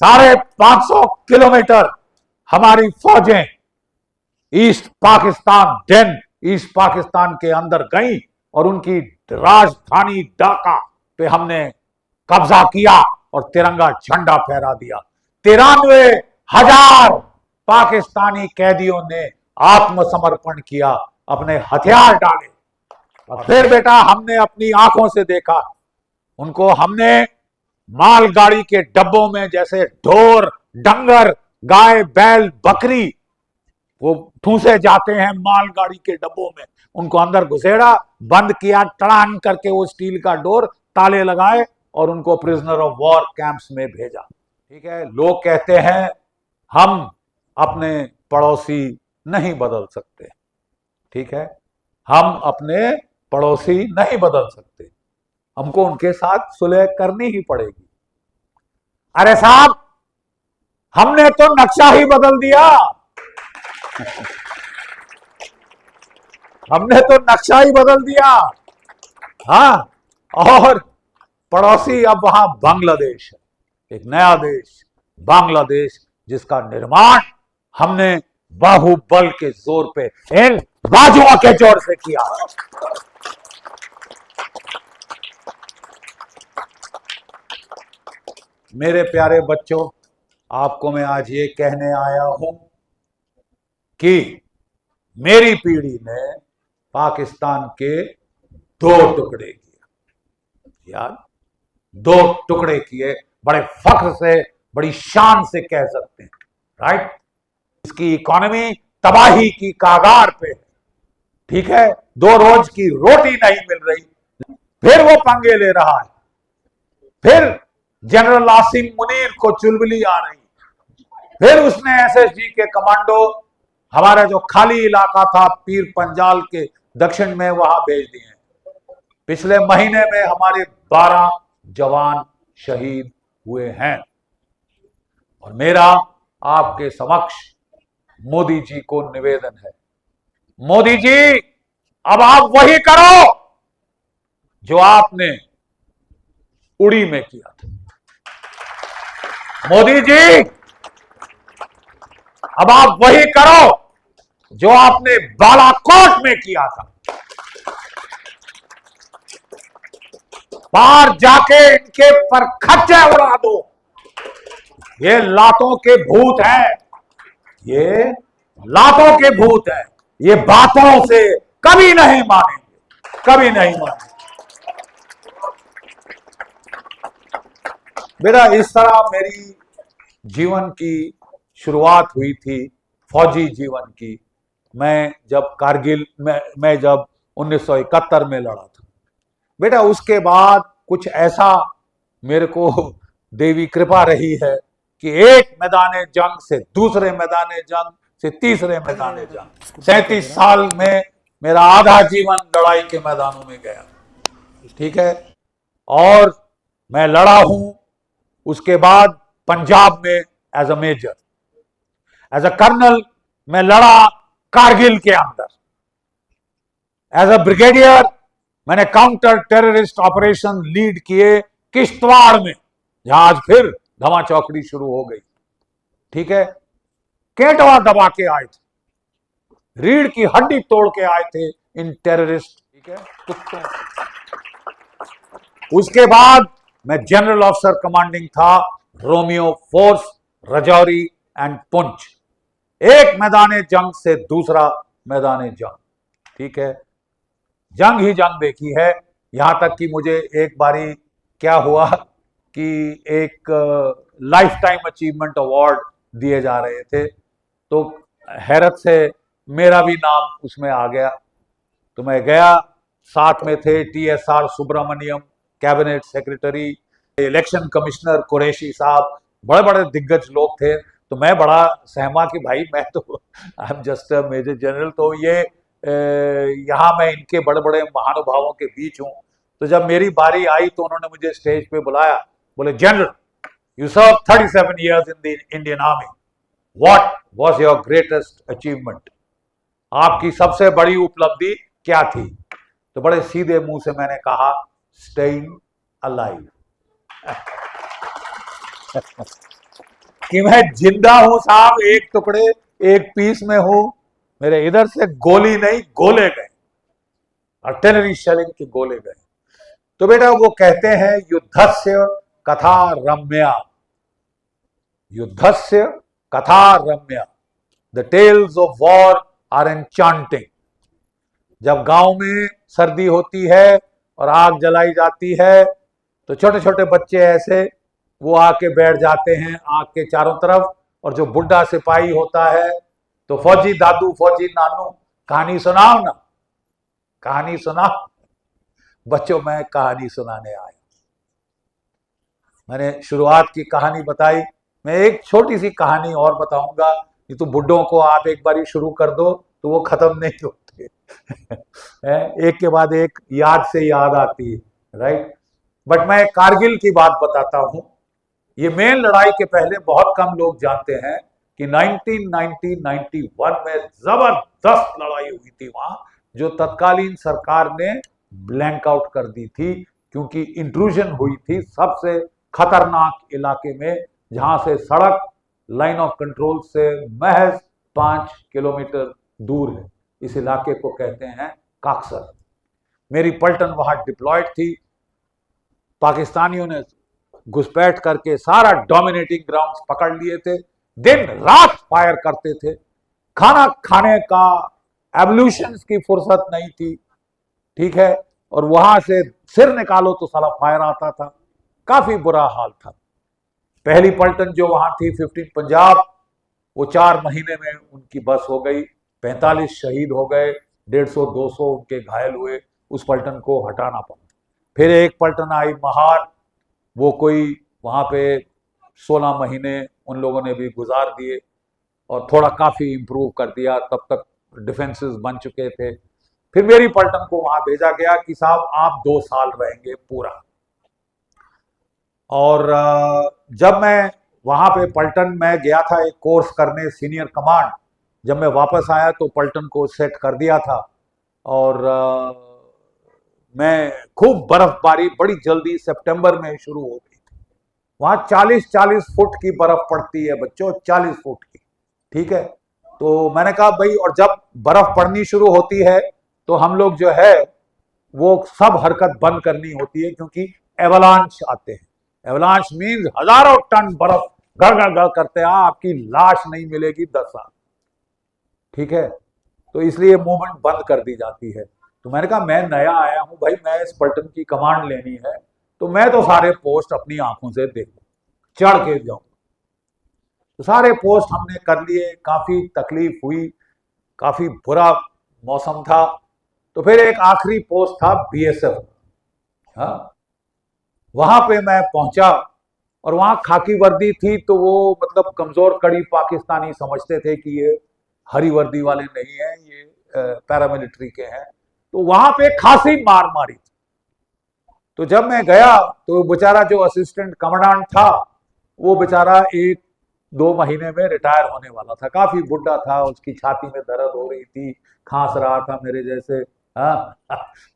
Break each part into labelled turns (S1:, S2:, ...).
S1: साढ़े 500 किलोमीटर हमारी फौजें east Pakistan east Pakistan के अंदर गई और उनकी राजधानी ढाका पे हमने कब्जा किया और तिरंगा झंडा फहरा दिया। 93,000 पाकिस्तानी कैदियों ने आत्मसमर्पण किया, अपने हथियार डाले। और फिर बेटा हमने अपनी आंखों से देखा उनको, हमने मालगाड़ी के डब्बों में जैसे ढोर डंगर गाय बैल बकरी वो ठूसे जाते हैं मालगाड़ी के डब्बों में, उनको अंदर घुसेड़ा, बंद किया, टड़ान करके वो स्टील का डोर ताले लगाए और उनको प्रिजनर ऑफ वॉर कैंप्स में भेजा। ठीक है, लोग कहते हैं हम अपने पड़ोसी नहीं बदल सकते। ठीक है, हम अपने पड़ोसी नहीं बदल सकते, हमको उनके साथ सुलह करनी ही पड़ेगी। अरे साहब, हमने तो नक्शा ही बदल दिया। हमने तो नक्शा ही बदल दिया। हाँ, और पड़ोसी अब वहां बांग्लादेश है, एक नया देश बांग्लादेश, जिसका निर्माण हमने बाहुबल के जोर पे, इन बाजुओं के जोर से किया। मेरे प्यारे बच्चों, आपको मैं आज ये कहने आया हूं कि मेरी पीढ़ी ने पाकिस्तान के 2 टुकड़े किए। यार, 2 टुकड़े किए, बड़े फख्र से, बड़ी शान से कह सकते हैं, राइट। इसकी इकोनॉमी तबाही की कागार पे है। ठीक है, 2 रोज की रोटी नहीं मिल रही, फिर वो पंगे ले रहा है, फिर जनरल आसिम मुनीर को चुलबुली आ रही, फिर उसने एसएसजी के कमांडो हमारा जो खाली इलाका था पीर पंजाल के दक्षिण में वहां भेज दिए। पिछले महीने में हमारे 12 जवान शहीद हुए हैं। और मेरा आपके समक्ष मोदी जी को निवेदन है, मोदी जी अब आप वही करो जो आपने उड़ी में किया था। मोदी जी अब आप वही करो जो आपने बालाकोट में किया था। बाहर जाके इनके पर खच्चे उड़ा दो। ये लातों के भूत हैं, ये लातों के भूत हैं, ये बातों से कभी नहीं मानेंगे, कभी नहीं मानेंगे। बेटा, इस तरह मेरी जीवन की शुरुआत हुई थी, फौजी जीवन की। मैं जब कारगिल में, मैं जब 1971 में लड़ा था बेटा, उसके बाद कुछ ऐसा मेरे को देवी कृपा रही है कि एक मैदान जंग से दूसरे मैदान जंग से तीसरे मैदान जंग, 37 साल में मेरा आधा जीवन लड़ाई के मैदानों में गया। ठीक है, और मैं लड़ा हूं उसके बाद पंजाब में as a major, as a colonel मैं लड़ा कारगिल के अंदर, एज अ ब्रिगेडियर मैंने काउंटर टेररिस्ट ऑपरेशन लीड किए किश्तवाड़ में, जहां आज फिर धमा चौकड़ी शुरू हो गई। ठीक है, केंटवा दबा के आए थे, रीढ़ की हड्डी तोड़ के आए थे इन टेररिस्ट, ठीक है, कुत्तों। उसके बाद मैं जनरल ऑफिसर कमांडिंग था Romeo force Rajouri and Poonch, एक मैदान जंग से दूसरा मैदान जंग। ठीक है, जंग ही जंग देखी है। यहां तक कि मुझे एक बारी क्या हुआ कि एक लाइफ टाइम अचीवमेंट अवार्ड दिए जा रहे थे, तो हैरत से मेरा भी नाम उसमें आ गया। तो मैं गया, साथ में थे TSR Subramanyam cabinet secretary, election commissioner Qureshi साहब, बड़े बड़े दिग्गज लोग थे। तो मैं बड़ा सहमा कि भाई मैं तो I am just a major general, तो ये यहाँ मैं इनके बड़े बड़े महानुभावों के बीच हूँ। तो जब मेरी बारी आई तो उन्होंने मुझे स्टेज पे बुलाया, बोले general you serve 37 years in the Indian army, what was your greatest achievement? आपकी सबसे बड़ी उपलब्धि क्या थी? तो बड़े सीधे मुंह से मैंने कहा, स्टेइंग अलाइव। कि मैं जिंदा हूं साहब, एक टुकड़े, एक पीस में हूं। मेरे इधर से गोली नहीं, गोले गए, आर्टिलरी शेलिंग के गोले गए। तो बेटा वो कहते हैं, युद्धस्य कथा रम्या, युद्धस्य कथा रम्या, the tales of war are enchanting. जब गांव में सर्दी होती है और आग जलाई जाती है, तो छोटे छोटे बच्चे ऐसे वो आके बैठ जाते हैं आग के चारों तरफ, और जो बुढ़ा सिपाही होता है, तो फौजी दादू, फौजी नानू, कहानी सुनाओ ना, कहानी सुनाओ। बच्चों, मैं कहानी सुनाने आया। मैंने शुरुआत की कहानी बताई, मैं एक छोटी सी कहानी और बताऊंगा। ये तो बुड्ढों को आप एक बार शुरू कर दो तो वो खत्म नहीं होते। एक के बाद एक याद से याद आती है, राइट। बट मैं कारगिल की बात बताता हूं। ये मेन लड़ाई के पहले बहुत कम लोग जानते हैं कि 1991 में जबरदस्त लड़ाई हुई थी वहां, जो तत्कालीन सरकार ने ब्लैंक आउट कर दी थी, क्योंकि इंट्रूजन हुई थी सबसे खतरनाक इलाके में, जहां से सड़क लाइन ऑफ कंट्रोल से महज 5 किलोमीटर दूर है। इस इलाके को कहते हैं काक्सर। मेरी पलटन वहां डिप्लॉयड थी। पाकिस्तानियों ने घुसपैठ करके सारा डोमिनेटिंग ग्राउंड्स पकड़ लिए थे, दिन रात फायर करते थे, खाना खाने का एवोल्यूशन की फुर्सत नहीं थी, ठीक है। और वहां से सिर निकालो तो साला फायर आता था, काफी बुरा हाल था। पहली पलटन जो वहां थी 15 पंजाब, वो 4 महीने में उनकी बस हो गई, 45 शहीद हो गए, 150-200 उनके घायल हुए, उस पलटन को हटाना पड़ा। फिर एक पलटन आई महार, वो कोई वहां पे 16 महीने उन लोगों ने भी गुजार दिए और थोड़ा काफी इंप्रूव कर दिया, तब तक डिफेंसेस बन चुके थे। फिर मेरी पलटन को वहां भेजा गया कि साहब आप 2 साल रहेंगे पूरा। और जब मैं वहां पे पलटन में गया था एक कोर्स करने, सीनियर कमांड, जब मैं वापस आया तो पलटन को सेट कर दिया था। और मैं खूब बर्फबारी बड़ी जल्दी सितंबर में शुरू हो गई थी। वहां 40-40 फुट की बर्फ पड़ती है बच्चों, 40 फुट की, ठीक है। तो मैंने कहा भाई, और जब बर्फ पड़नी शुरू होती है तो हम लोग जो है वो सब हरकत बंद करनी होती है, क्योंकि एवलांच आते हैं। एवलांच मीन्स हजारों टन बर्फ गड़ गड़ गड़ करते हैं, आपकी लाश नहीं मिलेगी 10 साल, ठीक है। तो इसलिए मूवमेंट बंद कर दी जाती है। तो मैंने कहा मैं नया आया हूं भाई, मैं इस पलटन की कमांड लेनी है, तो मैं तो सारे पोस्ट अपनी आंखों से देखूं, चढ़ के जाऊं। तो सारे पोस्ट हमने कर लिए, काफी तकलीफ हुई, काफी बुरा मौसम था। तो फिर एक आखिरी पोस्ट था बीएसएफ, हाँ, वहां पे मैं पहुंचा और वहां खाकी वर्दी थी, तो वो मतलब कमजोर कड़ी पाकिस्तानी समझते थे कि ये हरी वर्दी वाले नहीं है, ये पैरामिलिट्री के हैं। तो वहां पे खासी मार मारी थी। तो जब मैं गया तो बेचारा जो असिस्टेंट कमांडेंट था, वो बेचारा 1-2 महीने में रिटायर होने वाला था, काफी बुढ़ा था, उसकी छाती में दर्द हो रही थी, खांस रहा था मेरे जैसे, हाँ।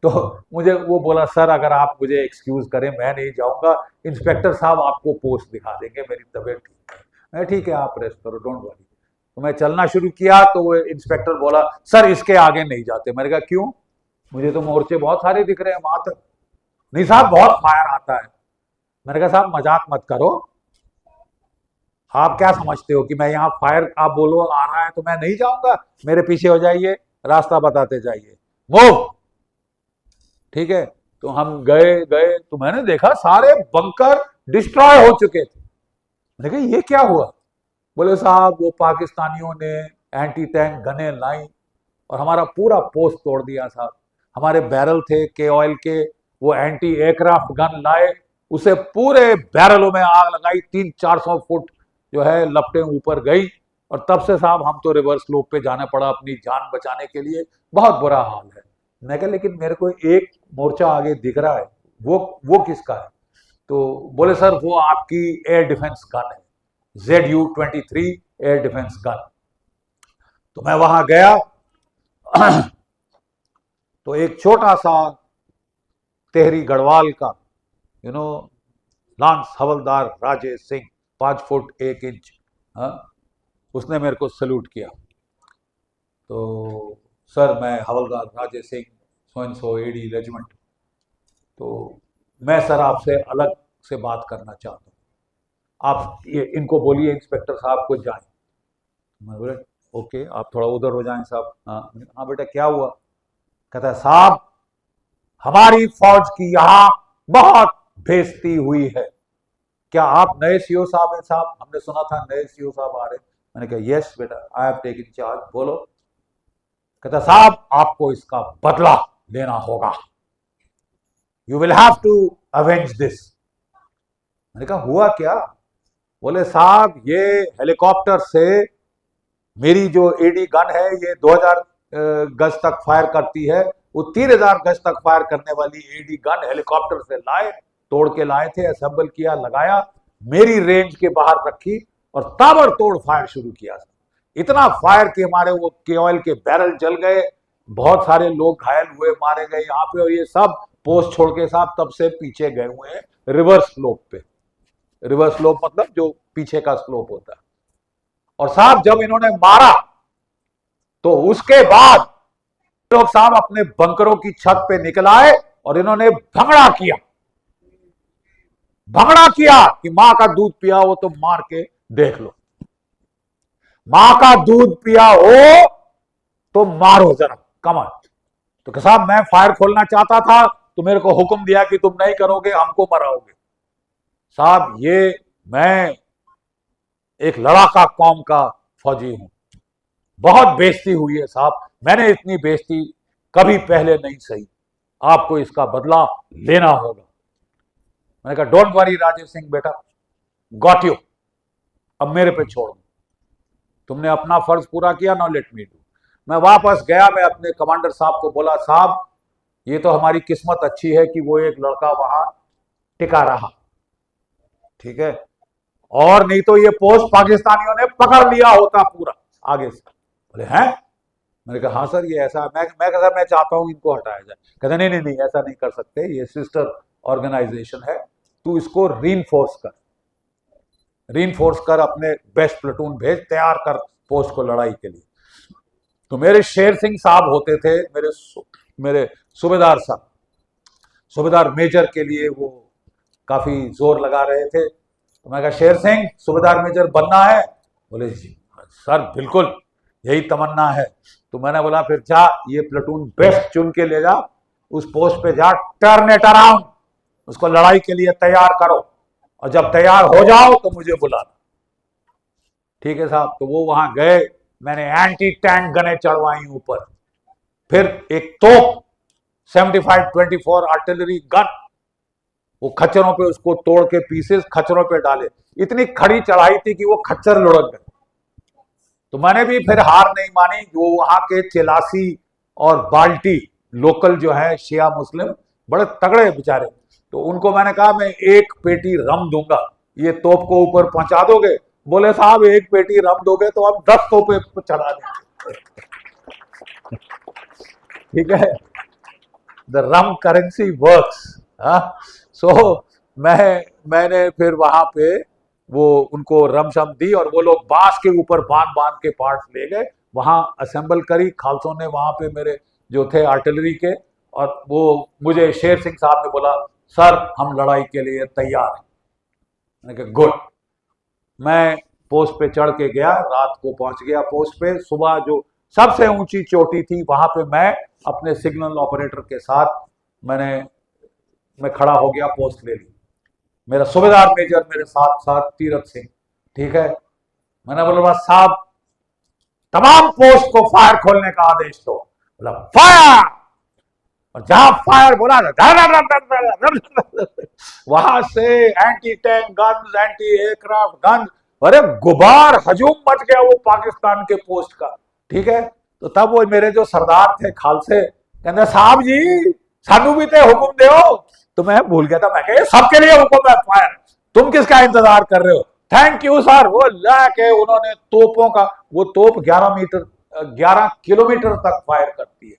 S1: तो मुझे वो बोला, सर अगर आप मुझे एक्सक्यूज करें, मैं नहीं जाऊंगा, इंस्पेक्टर साहब आपको पोस्ट दिखा देंगे, मेरी तबीयत ठीक है। मैं ठीक है, आप रेस्ट करो, डोंट वरी। तो मैं चलना शुरू किया तो वो इंस्पेक्टर बोला, सर इसके आगे नहीं जाते। मैंने कहा क्यों? मुझे तो मोर्चे बहुत सारे दिख रहे हैं वहां तक। नहीं साहब बहुत फायर आता है। मैंने कहा साहब मजाक मत करो, आप क्या समझते हो कि मैं यहाँ फायर, आप बोलो आ रहा है तो मैं नहीं जाऊंगा? मेरे पीछे हो जाइए, रास्ता बताते जाइए, मूव, ठीक है। तो हम गए गए तो मैंने देखा सारे बंकर डिस्ट्रॉय हो चुके थे। मैंने कहा ये क्या हुआ? बोले साहब वो पाकिस्तानियों ने एंटी टैंक गने लाई और हमारा पूरा पोस्ट तोड़ दिया साहब। हमारे बैरल थे के ऑयल के, वो एंटी एयरक्राफ्ट गन लाए, उसे पूरे बैरलों में आग लगाई, 300-400 फुट जो है लपटें ऊपर गई। और तब से साहब हम तो रिवर्स स्लोप पे जाना पड़ा अपनी जान बचाने के लिए, बहुत बुरा हाल है। मैं कहा लेकिन मेरे को एक मोर्चा आगे दिख रहा है, वो किसका है? तो बोले सर वो आपकी एयर डिफेंस गन है, ZU-23 एयर डिफेंस गन। तो मैं वहां गया तो एक छोटा सा तेहरी गढ़वाल का लांस हवलदार राजेश सिंह 5 फुट 1 इंच, उसने मेरे को सल्यूट किया। तो सर मैं हवलदार राजेश सिंह सो एडी रेजिमेंट, तो मैं सर आपसे अलग से बात करना चाहता हूँ, आप ये इनको बोलिए इंस्पेक्टर साहब को जाएं। मैं बोले ओके आप थोड़ा उधर हो जाएं साहब। हाँ बेटा क्या हुआ? कहता है साहब हमारी फौज की यहाँ बहुत बेइज्जती हुई है। क्या आप नए सीओ साहब हैं? साहब हमने सुना था नए सीओ साहब आ रहे। मैंने कहा यस बेटा आई हैव टेकन चार्ज, बोलो। कहता साहब आपको इसका बदला लेना होगा, you will have to avenge this. मैंने कहा हुआ क्या? बोले साहब ये हेलीकॉप्टर से मेरी जो एडी गन है ये 2000 गज तक फायर करती है, वो 3000 गज तक फायर करने वाली एडी गन हेलीकॉप्टर से लाए, तोड़ के लाए थे, असेंबल किया, लगाया, मेरी रेंज के बाहर रखी और ताबड़तोड़ फायर शुरू किया। इतना फायर कि हमारे वो केओएल के बैरल जल गए, बहुत सारे लोग घायल हुए, मारे गए यहाँ पे, और ये सब पोस्ट छोड़ के साहब तब से पीछे गए हुए हैं रिवर्स स्लोप पे। रिवर्स स्लोप मतलब जो पीछे का स्लोप होता है। और साहब जब इन्होंने मारा तो उसके बाद लोग साहब अपने बंकरों की छत पे निकल आए और इन्होंने भंगड़ा किया कि मां का दूध पिया हो तो मार के देख लो, मां का दूध पिया हो तो मारो जरा कमर। तो साहब मैं फायर खोलना चाहता था तो मेरे को हुक्म दिया कि तुम नहीं करोगे, हमको मराओगे। साहब ये मैं एक लड़ाका कौम का फौजी हूं, बहुत बेइज्जती हुई है साहब, मैंने इतनी बेइज्जती कभी पहले नहीं सही, आपको इसका बदला लेना होगा। मैंने कहा डोंट वरी राजेश सिंह बेटा, गॉट यू, अब मेरे पे छोड़ दो, तुमने अपना फर्ज पूरा किया, नाउ लेट मी डू। मैं वापस गया, मैं अपने कमांडर साहब को बोला साहब ये तो हमारी किस्मत अच्छी है कि वो एक लड़का वहां टिका रहा, ठीक है, और नहीं तो ये पोस्ट पाकिस्तानियों ने पकड़ लिया होता पूरा आगे से। बोले हैं? मैंने कहा हाँ सर ये ऐसा, मैं चाहता हूं इनको हटाया जाए। कहते नहीं नहीं नहीं ऐसा नहीं कर सकते, ये सिस्टर ऑर्गेनाइजेशन है, तू इसको रीइंफोर्स कर, अपने बेस्ट प्लेटून भेज, तैयार कर पोस्ट को लड़ाई के लिए। तो मेरे शेर सिंह साहब होते थे, मेरे सूबेदार साहब, सूबेदार मेजर के लिए वो काफी जोर लगा रहे थे। तो मैं कहा शेर सिंह सूबेदार मेजर बनना है? बोले जी सर बिल्कुल यही तमन्ना है। तो मैंने बोला फिर जा ये प्लेटून बेस्ट चुन के ले जा, उस पोस्ट पे जा, टर्न इट अराउंड, उसको लड़ाई के लिए तैयार करो, और जब तैयार हो जाओ तो मुझे बुलाना। ठीक है साहब। तो वो वहां गए, मैंने एंटी टैंक गने चढ़वाई ऊपर, फिर एक तोप 75-24 आर्टिलरी गन, वो खच्चरों पे उसको तोड़ के पीसेस खच्चरों पे डाले, इतनी खड़ी चढ़ाई थी कि वो खच्चर लुढ़क गए। तो मैंने भी फिर हार नहीं मानी, जो वहां के चिलासी और बाल्टी लोकल जो है शिया मुस्लिम बड़े तगड़े बेचारे, तो उनको मैंने कहा मैं 1 पेटी रम दूंगा, ये तोप को ऊपर पहुंचा दोगे? बोले साहब 1 पेटी रम दोगे तो हम 10 तोपे चढ़ा देंगे। ठीक है, द रम करेंसी वर्क्स। सो मैंने फिर वहां पे वो उनको रम शम दी, और वो लोग बांस के ऊपर बांध बांध के पार्ट्स ले गए, वहां असेंबल करी। खालसों ने वहां पे मेरे जो थे आर्टिलरी के, और वो मुझे शेर सिंह साहब ने बोला सर हम लड़ाई के लिए तैयार हैं। मैंने कहा गुड। मैं पोस्ट पे चढ़ के गया, रात को पहुंच गया पोस्ट पे। सुबह जो सबसे ऊंची चोटी थी वहां पे मैं अपने सिग्नल ऑपरेटर के साथ मैं खड़ा हो गया, पोस्ट ले ली। मेरा सूबेदार मेजर मेरे साथ साथ तीरथ सिंह, ठीक है। मैंने बोला साहब तमाम पोस्ट को फायर खोलने का आदेश दो। बोला फायर, और जहां फायर बोला वहां से anti tank guns, anti aircraft guns, अरे गुबार हजूम मच गया वो पाकिस्तान के पोस्ट का, ठीक है। तो तब वो मेरे जो सरदार थे खालसे कहते साहब जी सानू भी ते हुक्म दो। तो मैं भूल गया था, मैं कहा सबके लिए हुक्म है फायर, तुम किसका इंतजार कर रहे हो? Thank you sir. वो लाके उन्होंने तोपों का, वो तोप 11 मीटर 11 किलोमीटर तक फायर करती है।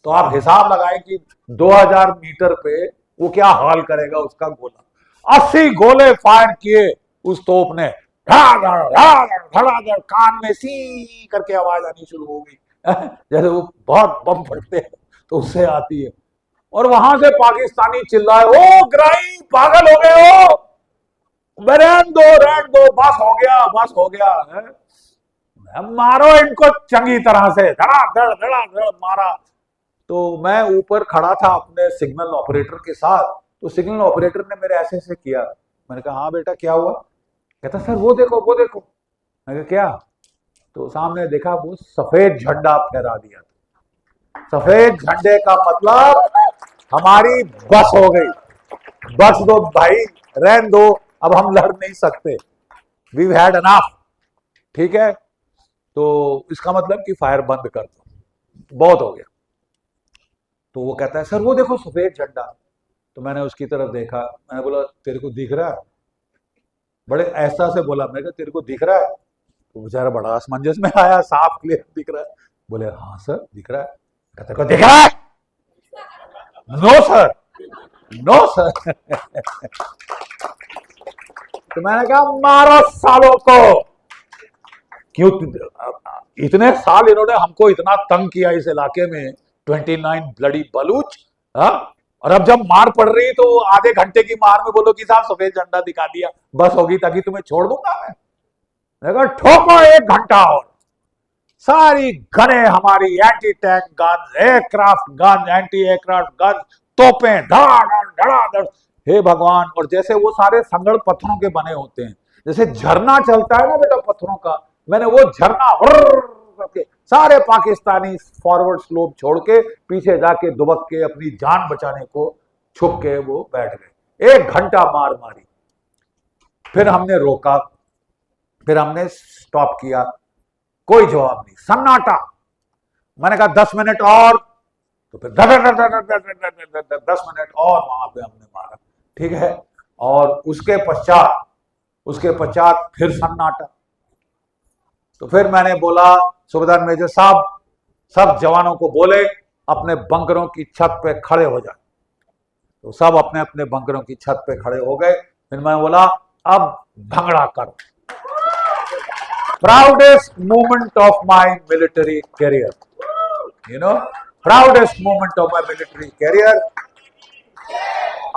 S1: तो आप हिसाब लगाएं कि 2000 मीटर पे वो क्या हाल करेगा उसका गोला। 80 गोले फायर किए उस तोप ने, धड़ाधड़ धड़ाधड़ धड़ाधड़, कान में सी करके आवाज आनी शुरू हो गई जैसे वो बहुत बम फटते हैं तो उससे आती है। और वहां से पाकिस्तानी चिल्लाए, ओ ग्राई पागल हो गए हो, रहन दो, बस हो गया, बस हो गया है? मारो इनको चंगी तरह से, धड़ाधड़ मारा। तो मैं ऊपर खड़ा था अपने सिग्नल ऑपरेटर के साथ, तो सिग्नल ऑपरेटर ने मेरे ऐसे ऐसे किया। मैंने कहा हाँ बेटा क्या हुआ? कहता सर वो देखो वो देखो। मैंने कहा क्या? तो सामने देखा, वो सफेद झंडा फहरा दिया था। सफेद झंडे का मतलब हमारी बस हो गई, बस दो भाई, रहन दो, अब हम लड़ नहीं सकते, वी हैड एनफ। ठीक है, तो इसका मतलब कि फायर बंद कर दो, बहुत हो गया। तो वो कहता है सर वो देखो सफेद झंडा। तो मैंने उसकी तरफ देखा, मैंने बोला तेरे को दिख रहा है? बड़े ऐसा से बोला, मैंने कहा तेरे को दिख रहा है? तो बेचारा बड़ा असमंजस में आया, साफ क्लियर दिख रहा है। बोले हाँ सर दिख रहा है। कहते को दिख रहा है? नो सर, नो सर तो मैंने कहा मारो सालों को। क्यों? इतने साल इन्होंने हमको इतना तंग किया इस इलाके में, 29 ब्लडी बलूच। हाँ, और अब जब मार पड़ रही तो आधे घंटे की मार में बोलो कि साहब सफेद झंडा दिखा दिया, बस होगी, ताकि तुम्हें छोड़ दूंगा मैं। देखो ठोको 1 घंटा और। सारी गने हमारी, anti tank gun, aircraft gun, anti aircraft gun, तोपें धड़ाधड़ धड़ाधड़। हे भगवान! और जैसे वो सारे संगड़ पत्थरों के बने होते हैं, जैसे झरना चलता है ना बेटा पत्थरों का, मैंने वो झरना करके सारे पाकिस्तानी फॉरवर्ड स्लोप छोड़ के पीछे जाके दुबक के अपनी जान बचाने को छुप के वो बैठ गए। 1 घंटा मार मारी, फिर हमने रोका, फिर हमने स्टॉप किया, कोई जवाब नहीं, सन्नाटा। मैंने कहा 10 मिनट और, तो फिर 10 मिनट और वहां पे हमने मारा। ठीक है, और उसके पश्चात फिर सन्नाटा। तो फिर मैंने बोला सूबेदार मेजर साहब, सब जवानों को बोले अपने बंकरों की छत पे खड़े हो जाए। तो सब अपने अपने बंकरों की छत पे खड़े हो गए। फिर मैं बोला अब भंगड़ा करो। Proudest moment of my military career, you know, proudest moment of my military career।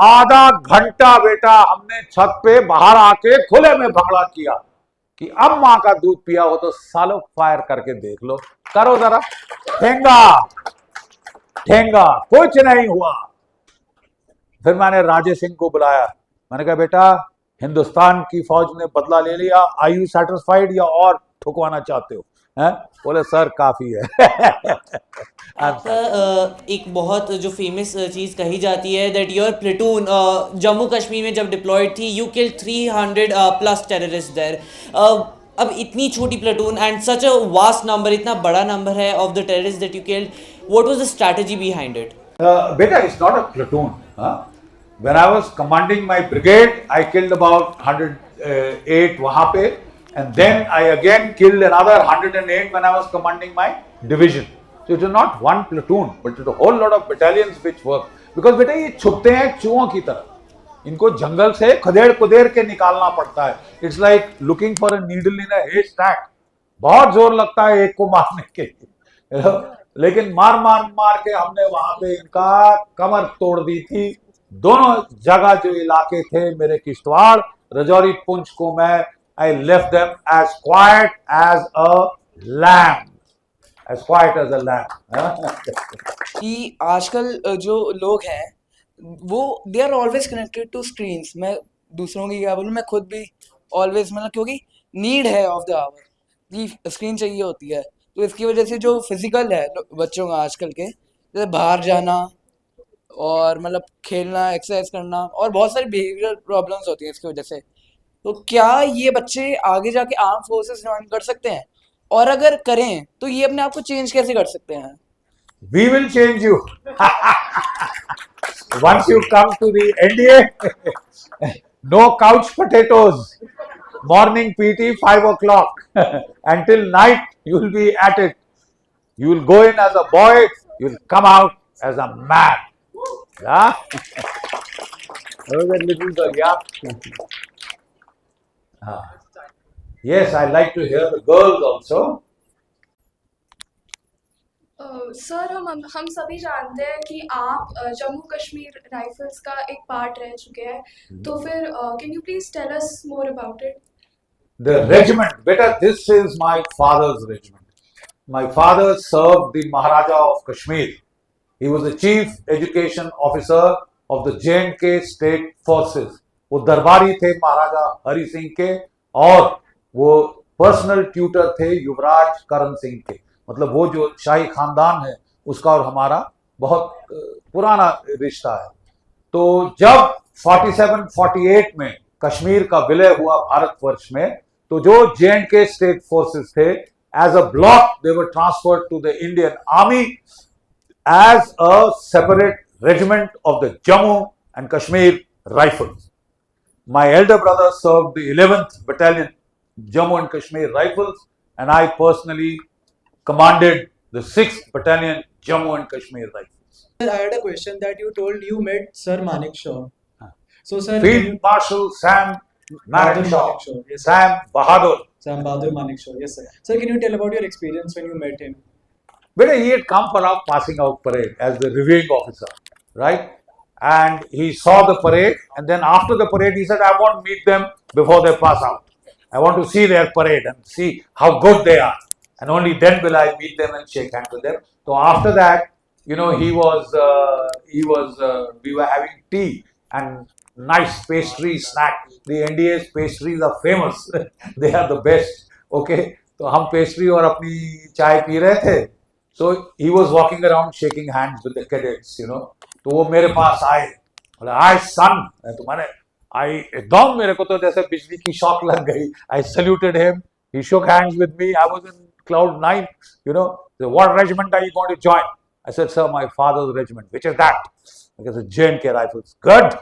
S1: आधा घंटा बेटा हमने छत पे बाहर आके खुले में भंगड़ा किया कि अब मां का दूध पिया हो तो सालों फायर करके देख लो, करो जरा, ठेंगा ठेंगा, कुछ नहीं हुआ। फिर मैंने राजे सिंह को बुलाया, मैंने कहा बेटा हिंदुस्तान की फौज ने बदला ले लिया, आर यू सेटिस्फाइड या और ठुकवाना चाहते हो? हैं? बोले सर काफी है
S2: एक बहुत जो फेमस चीज़ कही जाती है that your platoon Jammu Kashmir में जब डिप्लॉयड थी, you kill 300 plus terrorist there. अब इतनी छोटी platoon and such a vast number, इतना बड़ा नंबर है of the terrorist that you killed, what was the strategy behind it?
S1: बेटा it's not a platoon. When I was commanding my brigade, I killed about 108 वहां पे, and then I again killed another 108 when I was commanding my division. So it is not one platoon, but it is a whole lot of battalions which work. Because बेटा ये छुपते हैं चूहों की तरह, इनको जंगल से खदेड़ कुदेड़ के निकालना पड़ता है। It's like looking for a needle in a haystack. बहुत जोर लगता है एक को मारने के लिए, लेकिन मार के हमने वहां पे इनका कमर तोड़ दी थी। दोनों जगह जो इलाके थे मेरे किश्तवाड़, रजौरी, पुंछ को मैं I left them as quiet as a lamb, as quiet as a lamb.
S3: कि आजकल जो लोग हैं वो they are always connected to screens. मैं दूसरों की क्या बोलूँ, मैं खुद भी ऑलवेज, मतलब क्योंकि नीड है ऑफ द आवर कि स्क्रीन चाहिए होती है। तो इसकी वजह से जो फिजिकल है बच्चों का आजकल के, जैसे बाहर जाना और मतलब खेलना, एक्सरसाइज करना, और बहुत सारी बिहेवियरल प्रॉब्लम्स होती हैं इसकी वजह से। तो क्या ये बच्चे आगे जाके आर्म फोर्सेस ज्वाइन कर सकते हैं? और अगर करें तो ये अपने आप को चेंज कैसे कर सकते हैं?
S1: We will change you once you come to the NDA. No couch potatoes. Morning PT 5 o'clock until night you will be at it. You will go in as a boy, you will come out as a man. Yeah? That was a little girl, yeah? Ah. Yes, I like to hear the girls also.
S4: Sir हम सभी जानते हैं कि आप Jammu Kashmir rifles का एक part रह चुके हैं तो फिर can you please tell us more about it
S1: The regiment, beta, this is my father's regiment. My father served the Maharaja of Kashmir. He was the chief education officer of the J&K state forces. वो दरबारी थे महाराजा हरि सिंह के और वो personal tutor थे युवराज करण सिंह के. मतलब वो जो शाही खानदान है उसका और हमारा बहुत पुराना रिश्ता है. तो जब 47-48 में कश्मीर का विलय हुआ भारतवर्ष में, तो जो J&K स्टेट फोर्सेस थे, as a block they were transferred to the Indian army as a separate regiment of the Jammu and Kashmir Rifles. My elder brother served the 11th Battalion Jammu and Kashmir Rifles, and I personally commanded the 6th Battalion Jammu and Kashmir Rifles.
S5: Sir, I had a question that you told you met Sir Manik Shaw. So, sir,
S1: Field Marshal Sam
S5: Bahadur
S1: Manekshaw,
S5: Manik Shaw, yes, sir.
S1: Sam Bahadur.
S5: Sam Bahadur Manik Shaw, yes, sir. Sir, can you tell about your experience when you met him?
S1: But he had come for our passing out parade as the reviewing officer, right? And he saw the parade, and then after the parade, he said, I want to meet them before they pass out. I want to see their parade and see how good they are. And only then will I meet them and shake hands with them. So after that, you know, we were having tea and nice pastry snack. The NDA's pastries are famous. They are the best. Okay. तो हम pastry और अपनी चाय P रहे थे. So he was walking around shaking hands with the cadets, you know. तो वो मेरे पास आए, बोले हाय सन. तो मैंने एकदम मेरे को तो जैसे बिजली की शॉक लग गई. I saluted him. He shook hands with me. I was in cloud 9, you know. So, what regiment are you going to join? I said, sir, my father's regiment. Which is that? I said, J&K Rifles. Good.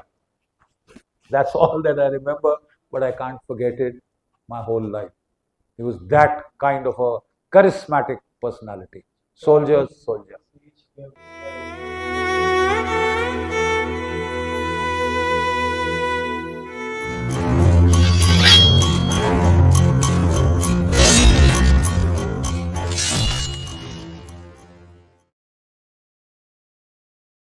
S1: That's all that I remember, but I can't forget it my whole life. He was that kind of a charismatic personality. Soldier.